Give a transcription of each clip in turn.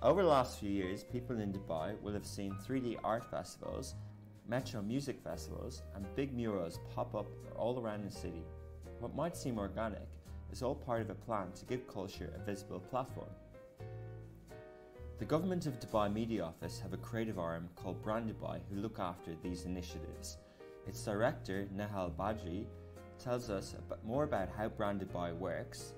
Over the last few years, people in Dubai will have seen 3D art festivals, metro music festivals, and big murals pop up all around the city. What might seem organic is all part of a plan to give culture a visible platform. The Government of Dubai Media Office have a creative arm called Brand Dubai who look after these initiatives. Its director, Nehal Badri, tells us more about how Brand Dubai works,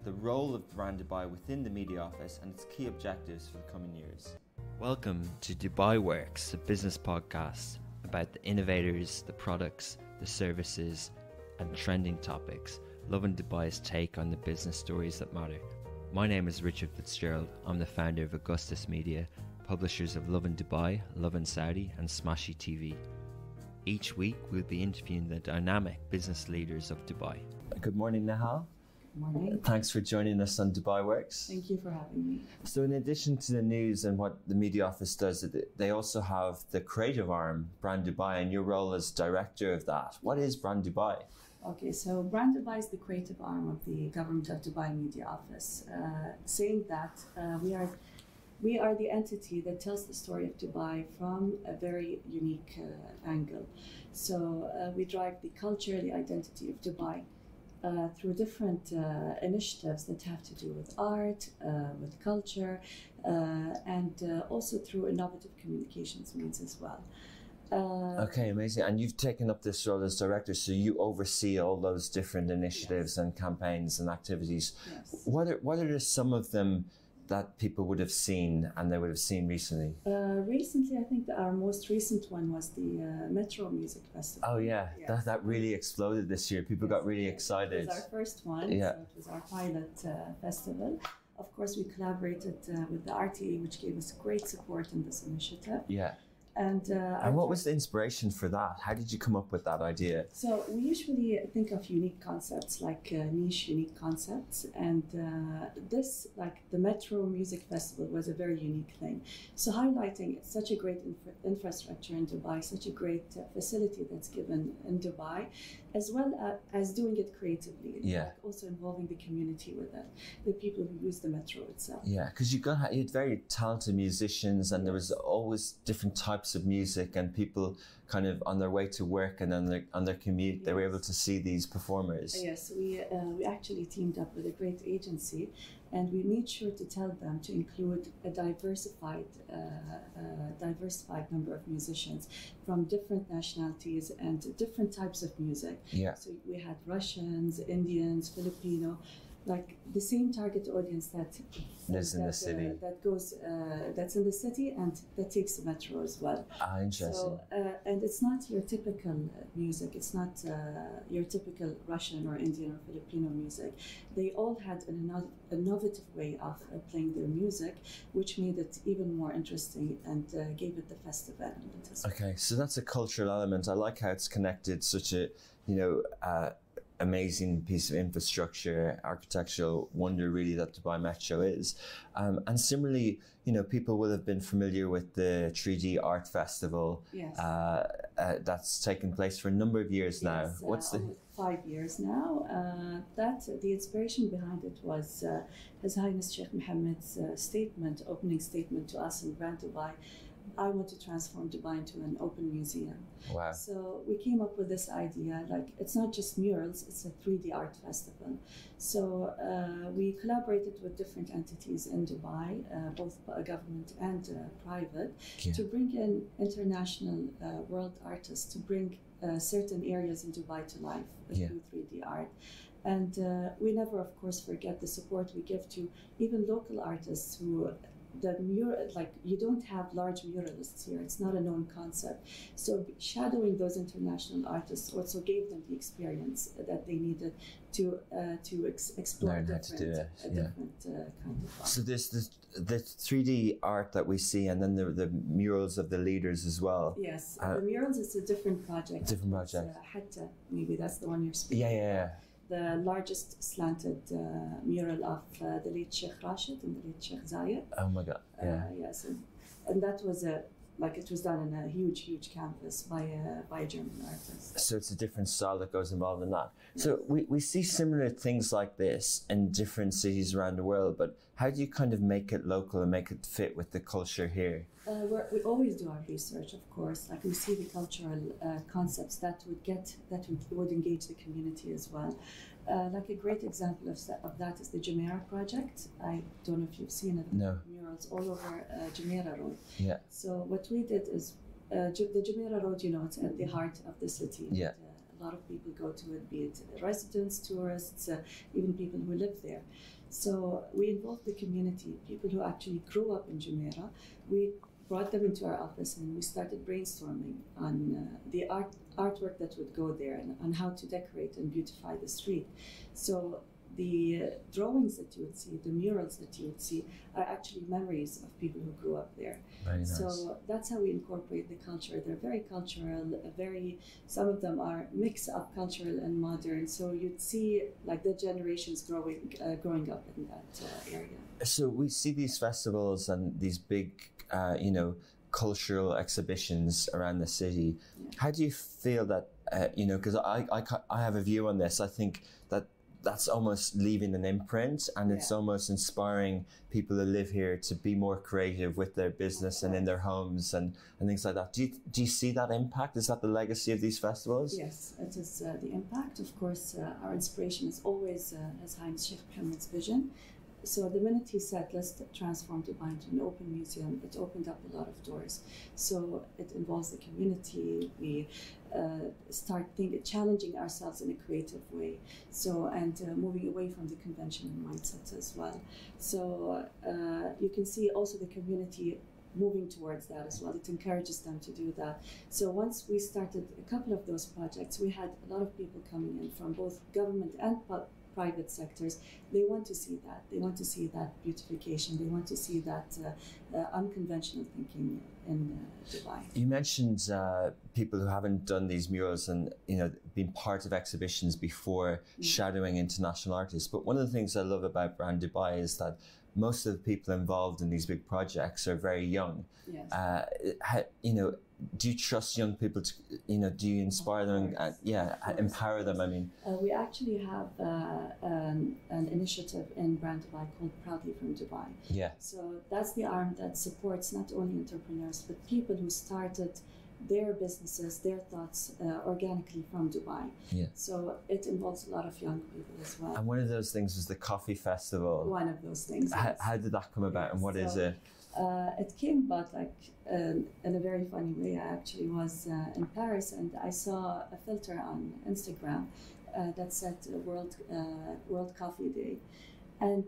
the role of Brand Dubai within the media office and its key objectives for the coming years. Welcome to Dubai Works, a business podcast about the innovators, the products, the services and trending topics, loving Dubai's take on the business stories that matter. My name is Richard Fitzgerald. I'm the founder of Augustus Media, publishers of Lovin Dubai, Lovin Saudi and Smashy TV. Each week we'll be interviewing the dynamic business leaders of Dubai. Good morning, Nehal. Morning. Thanks for joining us on Dubai Works. Thank you for having me. So in addition to the news and what the media office does, they also have the creative arm, Brand Dubai, and your role as director of that. What is Brand Dubai? Okay, so Brand Dubai is the creative arm of the Government of Dubai Media Office. Saying that, we are the entity that tells the story of Dubai from a very unique angle. So we drive the culture, the identity of Dubai through different initiatives that have to do with art, with culture, and also through innovative communications means as well. Okay, amazing. And you've taken up this role as director, so you oversee all those different initiatives and campaigns and activities. Yes. What are some of them that people would have seen and they would have seen recently? Recently, I think our most recent one was the Metro Music Festival. Oh yeah, yes. that really exploded this year. People got really excited. It was our first one, yeah. So it was our pilot festival. Of course, we collaborated with the RTA, which gave us great support in this initiative. Yeah. And what was the inspiration for that? How did you come up with that idea? So we usually think of unique concepts, like niche, unique concepts. And this, like the Metro Music Festival, was a very unique thing. So highlighting such a great infrastructure in Dubai, such a great facility that's given in Dubai, as well as doing it creatively. Yeah. Like also involving the community with it, the people who use the Metro itself. Yeah, because you had very talented musicians and there was always different types of music and people kind of on their way to work and on their commute, yes. They were able to see these performers. Yes, we actually teamed up with a great agency and we made sure to tell them to include a diversified number of musicians from different nationalities and different types of music. Yeah. So we had Russians, Indians, Filipino, like the same target audience that lives in the city, that's in the city and that takes the Metro as well. Ah, interesting. So, and it's not your typical music. It's not your typical Russian or Indian or Filipino music. They all had an innovative way of playing their music, which made it even more interesting and gave it the festive element as well. Okay, so that's a cultural element. I like how it's connected such a, amazing piece of infrastructure, architectural wonder really that Dubai Metro is. And similarly, people will have been familiar with the 3D art festival. Yes. That's taken place for a number of years now. Yes, What's the 5 years now. The inspiration behind it was His Highness Sheikh Mohammed's opening statement to us in Brand Dubai. I want to transform Dubai into an open museum. Wow. So we came up with this idea, like it's not just murals, it's a 3D art festival. So we collaborated with different entities in Dubai, both government and private, yeah. to bring in international world artists to bring certain areas in Dubai to life yeah. through 3D art. And we never, of course, forget the support we give to even local artists who you don't have large muralists here. It's not a known concept. So shadowing those international artists also gave them the experience that they needed to explore different kind of art. So there's the 3D art that we see, and then the murals of the leaders as well. Yes, the murals is a different project. Different project. Hatta, maybe that's the one you're speaking. Yeah. The largest slanted mural of the late Sheikh Rashid and the late Sheikh Zayed. Oh my God! Yeah. Yes, and that was a like it was done in a huge canvas by a German artist. So it's a different style that goes involved in that. Yes. So we see similar things like this in different cities around the world, but how do you kind of make it local and make it fit with the culture here? We always do our research, of course. Like we see the cultural concepts that would engage the community as well. Like a great example of that is the Jumeirah project. I don't know if you've seen it. No. Murals all over Jumeirah Road. Yeah. So what we did is the Jumeirah Road, it's at the heart of the city. Yeah. And, a lot of people go to it, be it residents, tourists, even people who live there. So we involved the community, people who actually grew up in Jumeirah. We brought them into our office and we started brainstorming on the artwork that would go there and on how to decorate and beautify the street. So the drawings that you would see, the murals that you would see, are actually memories of people who grew up there. Very nice. So that's how we incorporate the culture. They're very cultural, some of them are mix of cultural and modern. So you'd see like the generations growing up in that area. So we see these festivals and these big, cultural exhibitions around the city. Yeah. How do you feel that, because I have a view on this. I think that's almost leaving an imprint, and it's almost inspiring people who live here to be more creative with their business and in their homes and things like that. Do you see that impact? Is that the legacy of these festivals? Yes, it is the impact. Of course, our inspiration is always, as Heinz Sheikh Mohammed's vision. So the minute he said, let's transform Dubai into an open museum, it opened up a lot of doors. So it involves the community. We start challenging ourselves in a creative way. So, and moving away from the conventional mindset as well. So you can see also the community moving towards that as well. It encourages them to do that. So once we started a couple of those projects, we had a lot of people coming in from both government and private sectors. They want to see that. They want to see that beautification. They want to see that unconventional thinking in Dubai. You mentioned people who haven't done these murals and been part of exhibitions before, shadowing international artists. But one of the things I love about Brand Dubai is that most of the people involved in these big projects are very young. Yes. Do you trust young people to, do you inspire them and empower them? I mean, we actually have an initiative in Brand Dubai called Proudly from Dubai. Yeah. So that's the arm that supports not only entrepreneurs, but people who started their businesses, their thoughts organically from Dubai. Yeah. So it involves a lot of young people as well. And one of those things was the coffee festival. One of those things. How did that come about, and what is it? It came about in a very funny way. I actually was in Paris and I saw a filter on Instagram that said World Coffee Day, and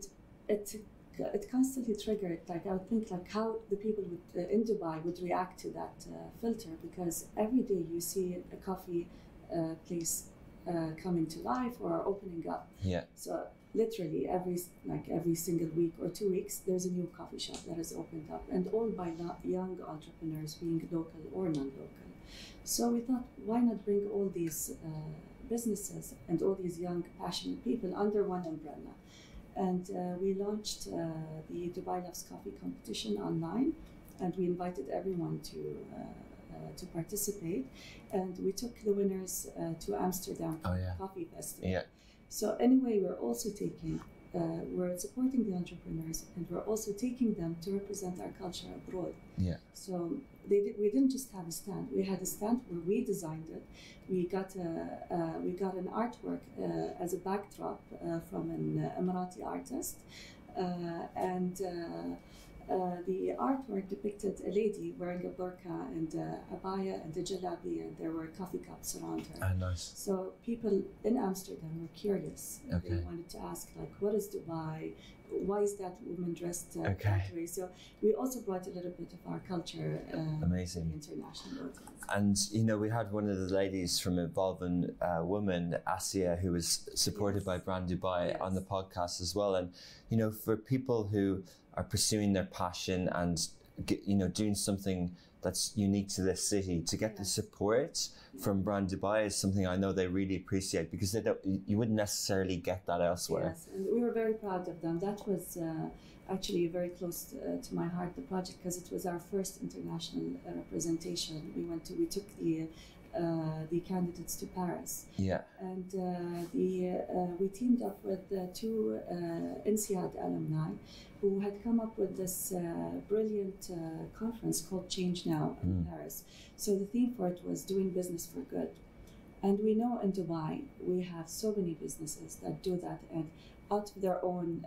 it constantly triggered. I would think how the people in Dubai would react to that filter, because every day you see a coffee place coming to life or opening up. Yeah. So literally every single week or 2 weeks, there's a new coffee shop that has opened up, and all by young entrepreneurs, being local or non-local. So we thought, why not bring all these businesses and all these young, passionate people under one umbrella? And we launched the Dubai Loves Coffee competition online, and we invited everyone to participate. And we took the winners to Amsterdam Coffee Festival. Yeah. So anyway, we're supporting the entrepreneurs, and we're also taking them to represent our culture abroad. Yeah. So we didn't just have a stand. We had a stand where we designed it. We got an artwork as a backdrop from an Emirati artist, and the artwork depicted a lady wearing a burqa and abaya and a jalabi, and there were coffee cups around her. Ah, nice. So people in Amsterdam were curious. Okay. They wanted to ask, what is Dubai? Why is that woman dressed that way? So we also brought a little bit of our culture Amazing. To the international audience. And, we had one of the ladies from Evolving Women, Asia, who was supported by Brand Dubai on the podcast as well. And, for people who are pursuing their passion and, doing something that's unique to this city. To get the support from Brand Dubai is something I know they really appreciate, because they don't, you wouldn't necessarily get that elsewhere. Yes, and we were very proud of them. That was actually very close to my heart, the project, because it was our first international representation. We took the candidates to Paris. Yeah. And we teamed up with two INSEAD alumni who had come up with this brilliant conference called Change Now in Paris. So the theme for it was doing business for good. And we know in Dubai, we have so many businesses that do that, and out of their own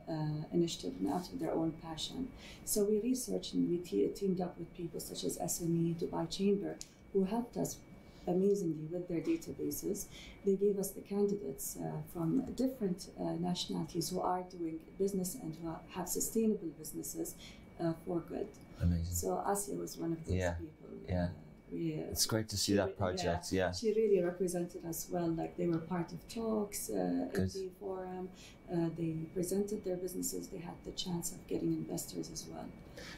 initiative and out of their own passion. So we researched and we teamed up with people such as SME, Dubai Chamber, who helped us amazingly with their databases. They gave us the candidates from different nationalities who are doing business and who have sustainable businesses for good. Amazing. So Asia was one of those people. Yeah. It's great to see that project. Yeah. She really represented us well. Like, they were part of talks in the forum. They presented their businesses. They had the chance of getting investors as well.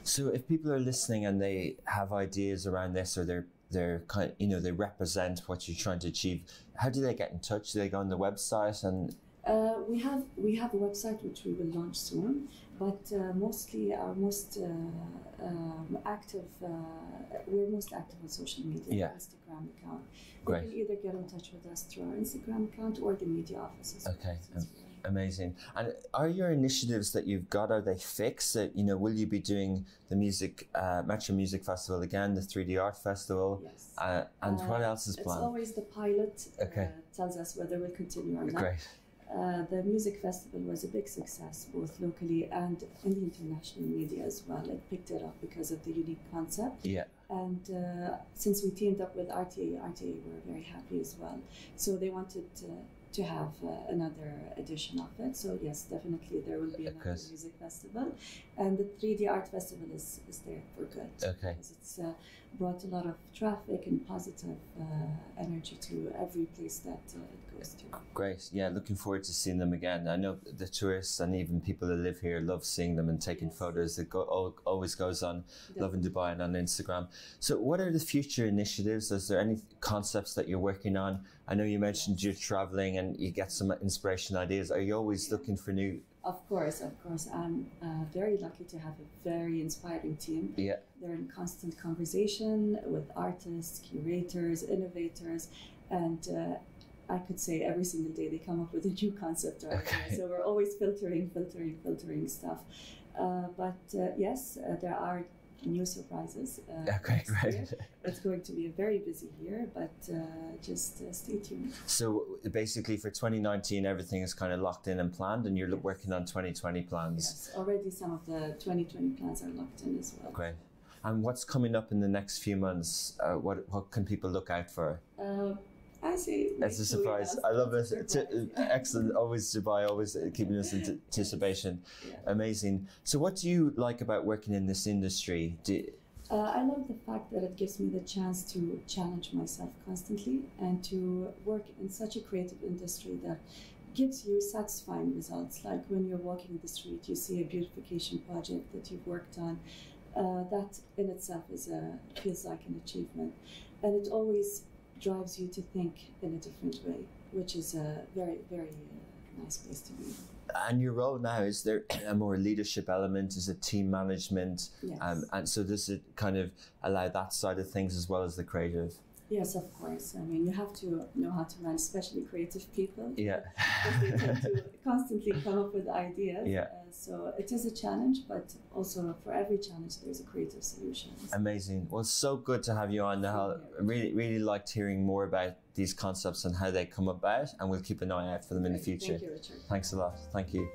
So if people are listening and they have ideas around this, or they're kind of, you know, they represent what you're trying to achieve, how do they get in touch? Do they go on the website? And we have a website which we will launch soon, but mostly our most active, we're most active on social media, Instagram account. Great. You can either get in touch with us through our Instagram account or the media offices. Okay. Amazing. And are your initiatives that you've got, are they fixed? That, you know, will you be doing the Metro Music Festival again, the 3D Art Festival? Yes. And what else is planned? It's always the pilot tells us whether we'll continue or not. Great. The music festival was a big success, both locally and in the international media as well. It picked it up because of the unique concept. Yeah. And since we teamed up with RTA were very happy as well. So they wanted to have another edition of it. So yes, definitely there will be another music festival. And the 3D Art Festival is there for good. Okay. Because it's brought a lot of traffic and positive energy to every place that it goes to. Great. Yeah, looking forward to seeing them again. I know the tourists and even people that live here love seeing them and taking photos. It always goes on Lovin Dubai and on Instagram. So what are the future initiatives? Is there any concepts that you're working on? I know you mentioned you're traveling and you get some inspiration ideas. Are you always looking for new? Of course. I'm very lucky to have a very inspiring team. Yeah. They're in constant conversation with artists, curators, innovators, and I could say every single day they come up with a new concept or idea. So we're always filtering stuff. But yes, there are new surprises. Okay, great. It's going to be a very busy year, but just stay tuned. So basically for 2019, everything is kind of locked in and planned, and you're working on 2020 plans. Yes, already some of the 2020 plans are locked in as well. Great. And what's coming up in the next few months? What can people look out for? I say it's a surprise. I love it. Excellent. Always Dubai, always keeping us in anticipation. Yeah. Amazing. So what do you like about working in this industry? I love the fact that it gives me the chance to challenge myself constantly and to work in such a creative industry that gives you satisfying results. Like when you're walking the street, you see a beautification project that you've worked on. That in itself feels like an achievement. And it always drives you to think in a different way, which is a very, very nice place to be. And your role now, is there a more leadership element? Is it team management? Yes. And so does it kind of allow that side of things as well as the creative? Yes, of course. I mean, you have to know how to manage, especially creative people. Yeah. Because they tend to constantly come up with ideas. Yeah. So it is a challenge, but also for every challenge, there's a creative solution. Amazing. Well, it's so good to have you on, Nehal. I really liked hearing more about these concepts and how they come about, and we'll keep an eye out for them in the future. Thank you, Richard. Thanks a lot. Thank you.